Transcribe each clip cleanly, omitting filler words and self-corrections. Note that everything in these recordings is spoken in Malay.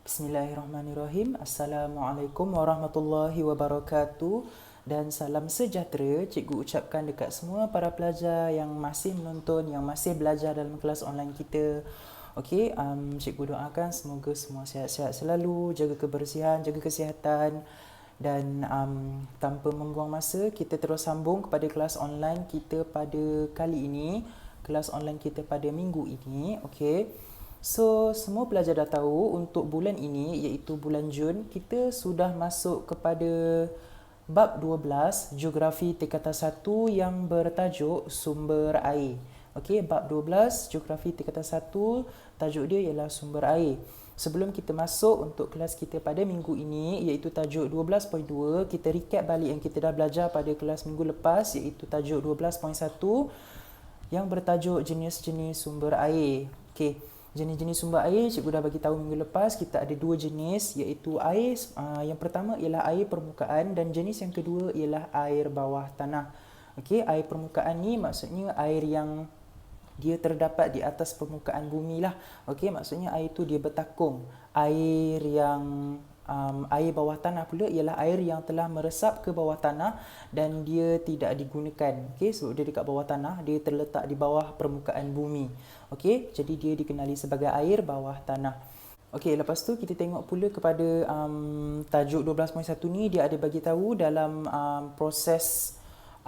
Bismillahirrahmanirrahim. Assalamualaikum warahmatullahi wabarakatuh. Dan salam sejahtera cikgu ucapkan dekat semua para pelajar yang masih menonton, yang masih belajar dalam kelas online kita. Okey, cikgu doakan semoga semua sihat-sihat selalu, jaga kebersihan, jaga kesihatan. Dan tanpa membuang masa, kita terus sambung kepada kelas online kita pada kali ini. Kelas online kita pada minggu ini. Okey. So, semua pelajar dah tahu untuk bulan ini iaitu bulan Jun, kita sudah masuk kepada bab 12 Geografi Tingkatan 1 yang bertajuk Sumber Air. Okey, bab 12 Geografi Tingkatan 1, tajuk dia ialah Sumber Air. Sebelum kita masuk untuk kelas kita pada minggu ini iaitu tajuk 12.2, kita recap balik yang kita dah belajar pada kelas minggu lepas iaitu tajuk 12.1 yang bertajuk jenis-jenis sumber air. Okey. Jenis-jenis sumber air cikgu dah bagi tahu minggu lepas, kita ada dua jenis iaitu air yang pertama ialah air permukaan dan jenis yang kedua ialah air bawah tanah. Okey, air permukaan ni maksudnya air yang dia terdapat di atas permukaan bumi lah. Okey, maksudnya air tu dia bertakung. Air yang air bawah tanah pula ialah air yang telah meresap ke bawah tanah dan dia tidak digunakan. Okey, sebab dia dekat bawah tanah, dia terletak di bawah permukaan bumi. Okey, jadi dia dikenali sebagai air bawah tanah. Okey, lepas tu kita tengok pula kepada tajuk 12.1 ni, dia ada bagi tahu dalam proses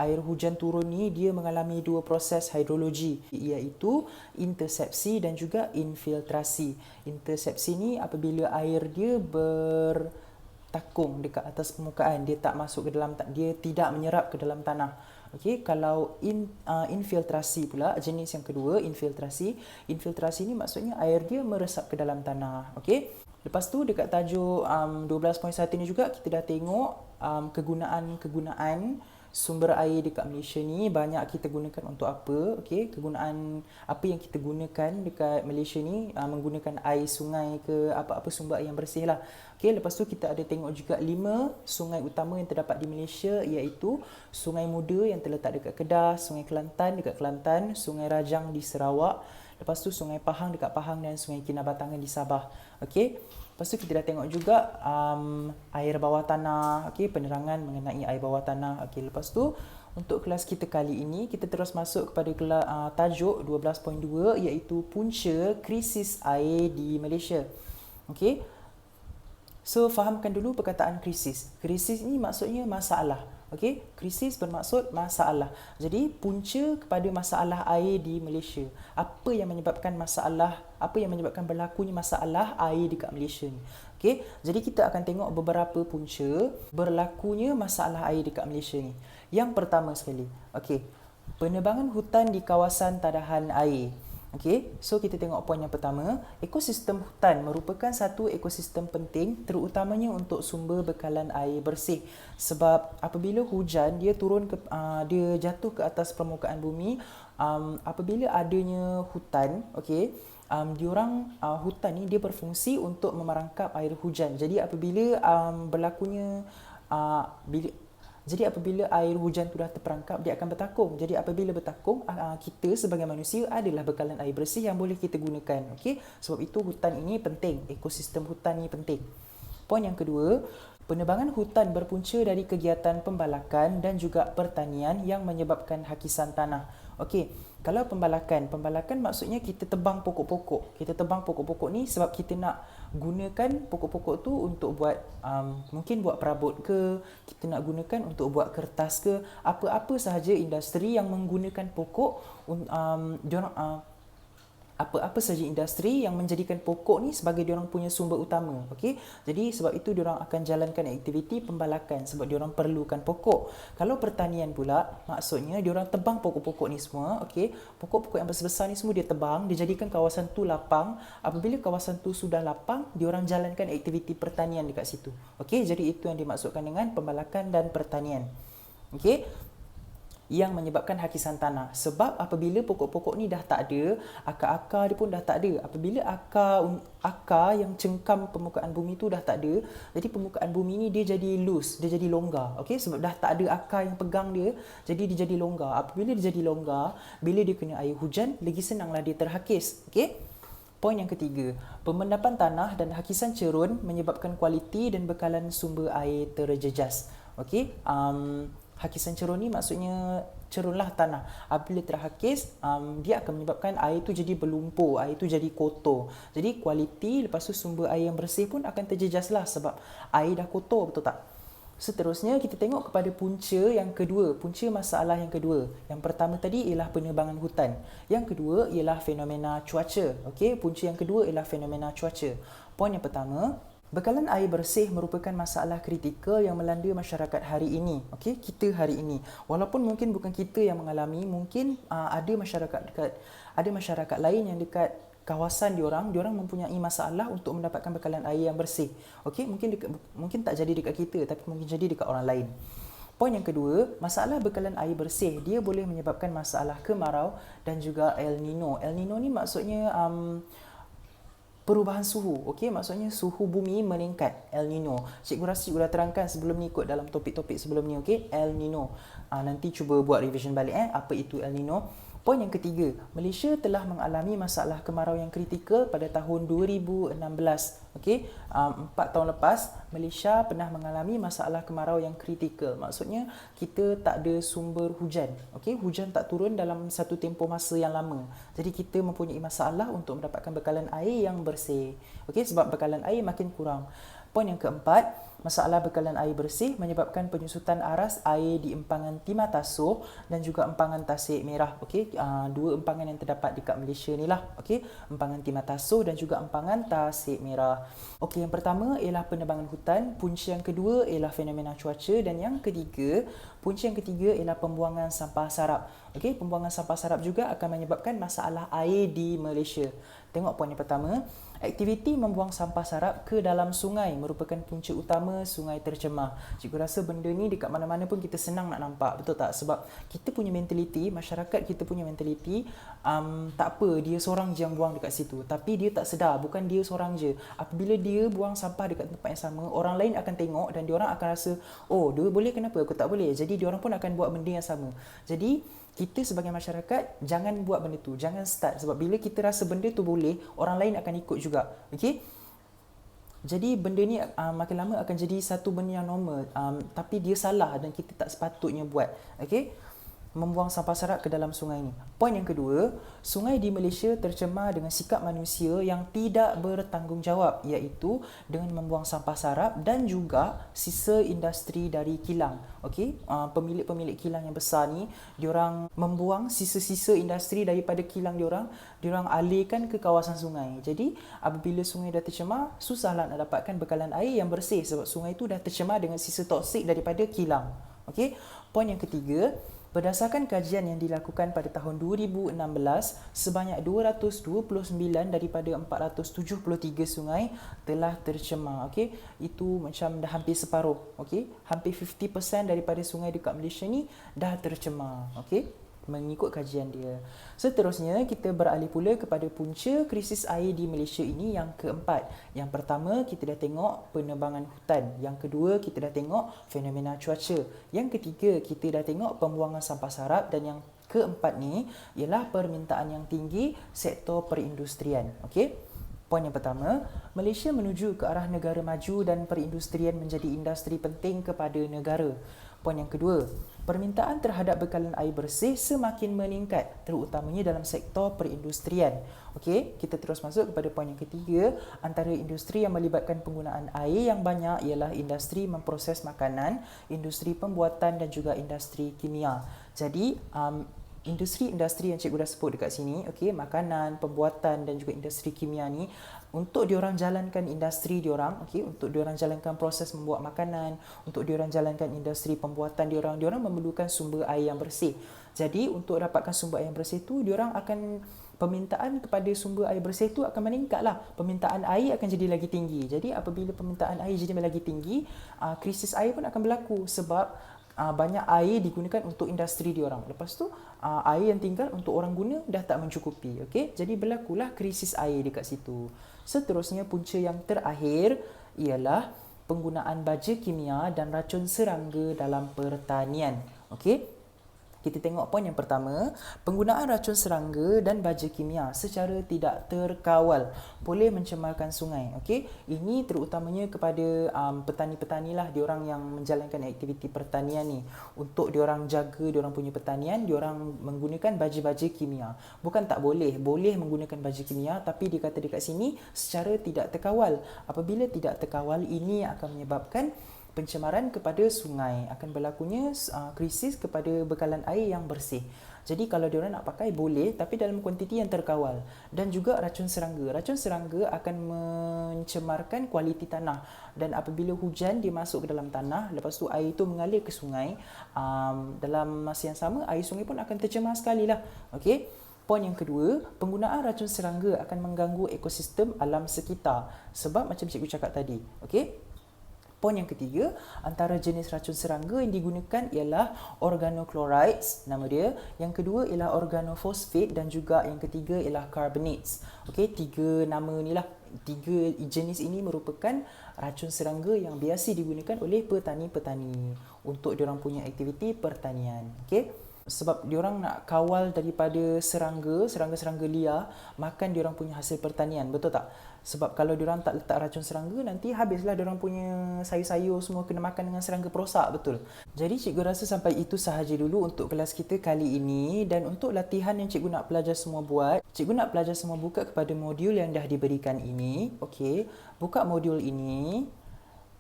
air hujan turun ni dia mengalami dua proses hidrologi iaitu intersepsi dan juga infiltrasi. Intersepsi ni apabila air dia bertakung dekat atas permukaan, dia tak masuk ke dalam, dia tidak menyerap ke dalam tanah. Okey, kalau infiltrasi pula jenis yang kedua, infiltrasi. Infiltrasi ni maksudnya air dia meresap ke dalam tanah. Okey. Lepas tu dekat tajuk 12.1 ni juga kita dah tengok kegunaan sumber air dekat Malaysia ni banyak kita gunakan untuk apa. Okey, kegunaan apa yang kita gunakan dekat Malaysia ni menggunakan air sungai ke apa-apa sumber air yang bersih lah. Okey, lepas tu kita ada tengok juga 5 sungai utama yang terdapat di Malaysia iaitu Sungai Muda yang terletak dekat Kedah, Sungai Kelantan dekat Kelantan, Sungai Rajang di Sarawak, lepas tu Sungai Pahang dekat Pahang dan Sungai Kinabatangan di Sabah. Okey. Lepas tu kita dah tengok juga air bawah tanah, okey, penerangan mengenai air bawah tanah. Okey, lepas tu untuk kelas kita kali ini kita terus masuk kepada tajuk 12.2 iaitu punca krisis air di Malaysia. Okey. So fahamkan dulu perkataan krisis. Krisis ni maksudnya masalah. Okey, krisis bermaksud masalah. Jadi punca kepada masalah air di Malaysia. Apa yang menyebabkan masalah, apa yang menyebabkan berlakunya masalah air dekat Malaysia ni. Okey, jadi kita akan tengok beberapa punca berlakunya masalah air dekat Malaysia ni. Yang pertama sekali, okey, penebangan hutan di kawasan tadahan air. Okey, so kita tengok poin yang pertama, ekosistem hutan merupakan satu ekosistem penting terutamanya untuk sumber bekalan air bersih. Sebab apabila hujan dia turun dia jatuh ke atas permukaan bumi, apabila adanya hutan, okey, hutan ni dia berfungsi untuk memerangkap air hujan. Jadi apabila apabila air hujan tu dah terperangkap, dia akan bertakung. Jadi apabila bertakung, kita sebagai manusia adalah bekalan air bersih yang boleh kita gunakan. Okey, sebab itu hutan ini penting, ekosistem hutan ini penting. Poin yang kedua, penebangan hutan berpunca dari kegiatan pembalakan dan juga pertanian yang menyebabkan hakisan tanah. Okey, kalau pembalakan maksudnya kita tebang pokok-pokok. Kita tebang pokok-pokok ni sebab kita nak gunakan pokok-pokok tu untuk buat mungkin buat perabot ke, kita nak gunakan untuk buat kertas ke, apa-apa sahaja industri yang menggunakan pokok, apa-apa saja industri yang menjadikan pokok ni sebagai diorang punya sumber utama. Okey, jadi sebab itu diorang akan jalankan aktiviti pembalakan sebab diorang perlukan pokok. Kalau pertanian pula maksudnya diorang tebang pokok-pokok ni semua. Okey, pokok-pokok yang besar-besar ni semua dia tebang, dia jadikan kawasan tu lapang. Apabila kawasan tu sudah lapang, diorang jalankan aktiviti pertanian dekat situ. Okey, jadi itu yang dimaksudkan dengan pembalakan dan pertanian. Okey, yang menyebabkan hakisan tanah. Sebab apabila pokok-pokok ni dah tak ada, akar-akar dia pun dah tak ada. Apabila akar yang cengkam permukaan bumi tu dah tak ada, jadi permukaan bumi ni dia jadi loose, dia jadi longgar. Okey, sebab dah tak ada akar yang pegang dia, jadi dia jadi longgar. Apabila dia jadi longgar, bila dia kena air hujan, lagi senanglah dia terhakis. Okey? Poin yang ketiga, pemendapan tanah dan hakisan cerun menyebabkan kualiti dan bekalan sumber air terjejas. Okey, hakisan cerun ni maksudnya cerunlah tanah. Apabila terhakis, dia akan menyebabkan air tu jadi berlumpur, air tu jadi kotor. Jadi kualiti lepas tu sumber air yang bersih pun akan terjejas lah sebab air dah kotor, betul tak? Seterusnya kita tengok kepada punca yang kedua, punca masalah yang kedua. Yang pertama tadi ialah penebangan hutan. Yang kedua ialah fenomena cuaca. Okey, punca yang kedua ialah fenomena cuaca. Poin yang pertama, bekalan air bersih merupakan masalah kritikal yang melanda masyarakat hari ini. Okey, kita hari ini. Walaupun mungkin bukan kita yang mengalami, mungkin ada masyarakat lain yang dekat kawasan diorang mempunyai masalah untuk mendapatkan bekalan air yang bersih. Okey, mungkin tak jadi dekat kita tapi mungkin jadi dekat orang lain. Poin yang kedua, masalah bekalan air bersih dia boleh menyebabkan masalah kemarau dan juga El Nino. El Nino ni maksudnya perubahan suhu. Okey, maksudnya suhu bumi meningkat. El Nino. Cikgu rasa cikgu dah terangkan sebelum ni ikut dalam topik-topik sebelum ni. Okey, El Nino. Nanti cuba buat revision balik apa itu El Nino. Poin yang ketiga, Malaysia telah mengalami masalah kemarau yang kritikal pada tahun 2016. Okey, 4 tahun lepas Malaysia pernah mengalami masalah kemarau yang kritikal. Maksudnya kita tak ada sumber hujan. Okey, hujan tak turun dalam satu tempoh masa yang lama. Jadi kita mempunyai masalah untuk mendapatkan bekalan air yang bersih. Okey, sebab bekalan air makin kurang. Poin yang keempat, masalah bekalan air bersih menyebabkan penyusutan aras air di empangan Timah Tasuh dan juga empangan Tasik Merah. Okey, dua empangan yang terdapat dekat Malaysia ni lah. Okey, empangan Timah Tasuh dan juga empangan Tasik Merah. Okey, yang pertama ialah penebangan hutan, punca yang kedua ialah fenomena cuaca dan yang ketiga, punca yang ketiga ialah pembuangan sampah sarap. Okey, pembuangan sampah sarap juga akan menyebabkan masalah air di Malaysia. Tengok poin yang pertama, aktiviti membuang sampah sarap ke dalam sungai merupakan punca utama sungai tercemar. Cikgu rasa benda ni dekat mana-mana pun kita senang nak nampak, betul tak? Sebab kita punya mentaliti, masyarakat kita punya mentaliti, tak apa, dia seorang je yang buang dekat situ. Tapi dia tak sedar, bukan dia seorang je. Apabila dia buang sampah dekat tempat yang sama, orang lain akan tengok dan diorang akan rasa, oh dia boleh, kenapa aku tak boleh? Jadi diorang pun akan buat benda yang sama. Jadi kita sebagai masyarakat jangan buat benda tu, jangan start, sebab bila kita rasa benda tu boleh, orang lain akan ikut juga. Okey, jadi benda ni makin lama akan jadi satu benda yang normal, tapi dia salah dan kita tak sepatutnya buat. Okey, membuang sampah sarap ke dalam sungai ni. Poin yang kedua, sungai di Malaysia tercemar dengan sikap manusia yang tidak bertanggungjawab, iaitu dengan membuang sampah sarap dan juga sisa industri dari kilang. Okey, pemilik-pemilik kilang yang besar ni, diorang membuang sisa-sisa industri daripada kilang diorang alihkan ke kawasan sungai. Jadi apabila sungai dah tercemar, susahlah nak dapatkan bekalan air yang bersih sebab sungai tu dah tercemar dengan sisa toksik daripada kilang. Okey, poin yang ketiga, berdasarkan kajian yang dilakukan pada tahun 2016, sebanyak 229 daripada 473 sungai telah tercemar. Okey, itu macam dah hampir separuh. Okey, hampir 50% daripada sungai dekat Malaysia ni dah tercemar. Okey, mengikut kajian dia. Seterusnya kita beralih pula kepada punca krisis air di Malaysia ini yang keempat. Yang pertama kita dah tengok penebangan hutan, yang kedua kita dah tengok fenomena cuaca, yang ketiga kita dah tengok pembuangan sampah sarap dan yang keempat ni ialah permintaan yang tinggi sektor perindustrian. Okey, poin yang pertama, Malaysia menuju ke arah negara maju dan perindustrian menjadi industri penting kepada negara. Poin yang kedua, permintaan terhadap bekalan air bersih semakin meningkat, terutamanya dalam sektor perindustrian. Okey, kita terus masuk kepada poin yang ketiga. Antara industri yang melibatkan penggunaan air yang banyak ialah industri memproses makanan, industri pembuatan dan juga industri kimia. Jadi, industri-industri yang cikgu dah sebut dekat sini, okey, makanan, pembuatan dan juga industri kimia ni, untuk diorang jalankan industri diorang, okey, untuk diorang jalankan proses membuat makanan, untuk diorang jalankan industri pembuatan diorang memerlukan sumber air yang bersih. Jadi untuk dapatkan sumber air yang bersih tu, diorang akan, permintaan kepada sumber air bersih tu akan meningkat lah. Permintaan air akan jadi lagi tinggi. Jadi apabila permintaan air jadi lagi tinggi, krisis air pun akan berlaku sebab banyak air digunakan untuk industri diorang. Lepas tu air yang tinggal untuk orang guna dah tak mencukupi. Okey, jadi berlakulah krisis air dekat situ. Seterusnya punca yang terakhir ialah penggunaan baja kimia dan racun serangga dalam pertanian. Okey, Kita tengok poin yang pertama, penggunaan racun serangga dan baja kimia secara tidak terkawal boleh mencemarkan sungai. Okey, ini terutamanya kepada petani-petani lah, diorang yang menjalankan aktiviti pertanian ni. Untuk diorang jaga diorang punya pertanian, diorang menggunakan baja-baja kimia. Bukan tak boleh, boleh menggunakan baja kimia, tapi dikata dekat sini secara tidak terkawal. Apabila tidak terkawal, ini akan menyebabkan pencemaran kepada sungai, akan berlakunya krisis kepada bekalan air yang bersih. Jadi kalau diorang nak pakai boleh, tapi dalam kuantiti yang terkawal. Dan juga racun serangga. Racun serangga akan mencemarkan kualiti tanah, dan apabila hujan dia masuk ke dalam tanah, lepas tu air itu mengalir ke sungai, dalam masa yang sama air sungai pun akan tercemar sekali lah. Okey. Poin yang kedua, penggunaan racun serangga akan mengganggu ekosistem alam sekitar. Sebab macam cikgu cakap tadi. Okey. Poin yang ketiga, antara jenis racun serangga yang digunakan ialah organochlorides, nama dia. Yang kedua ialah organofosfate, dan juga yang ketiga ialah carbonates. Okey, tiga nama ni lah. Tiga jenis ini merupakan racun serangga yang biasa digunakan oleh petani-petani untuk diorang punya aktiviti pertanian. Okey. Sebab diorang nak kawal daripada serangga-serangga liar makan diorang punya hasil pertanian, betul tak? Sebab kalau diorang tak letak racun serangga, nanti habislah diorang punya sayur-sayur semua kena makan dengan serangga perosak, betul? Jadi cikgu rasa sampai itu sahaja dulu untuk kelas kita kali ini. Dan untuk latihan yang cikgu nak pelajar semua buat, cikgu nak pelajar semua buka kepada modul yang dah diberikan ini. Okey, buka modul ini.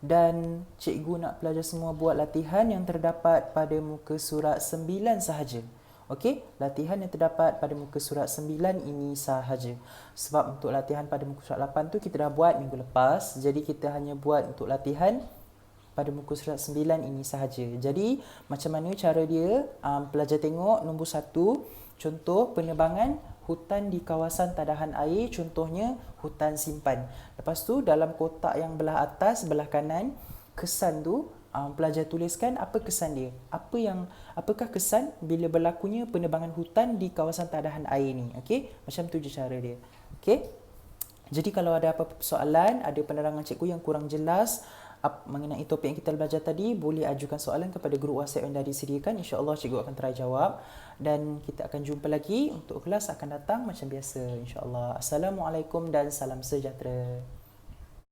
Dan cikgu nak pelajar semua buat latihan yang terdapat pada muka surat 9 sahaja. Okey, latihan yang terdapat pada muka surat 9 ini sahaja. Sebab untuk latihan pada muka surat 8 tu kita dah buat minggu lepas. Jadi kita hanya buat untuk latihan pada muka surat 9 ini sahaja. Jadi macam mana cara dia? Pelajar tengok nombor 1, contoh penebangan hutan di kawasan tadahan air, contohnya hutan simpan. Lepas tu dalam kotak yang belah atas, belah kanan, kesan tu pelajar tuliskan apa kesan dia. Apakah kesan bila berlakunya penebangan hutan di kawasan tadahan air ni. Okey, macam tu je cara dia. Okey. Jadi kalau ada apa-apa soalan, ada penerangan cikgu yang kurang jelas mengenai topik yang kita belajar tadi, boleh ajukan soalan kepada grup WhatsApp yang dah disediakan. InsyaAllah cikgu akan try jawab. Dan kita akan jumpa lagi untuk kelas akan datang macam biasa, insyaAllah. Assalamualaikum dan salam sejahtera.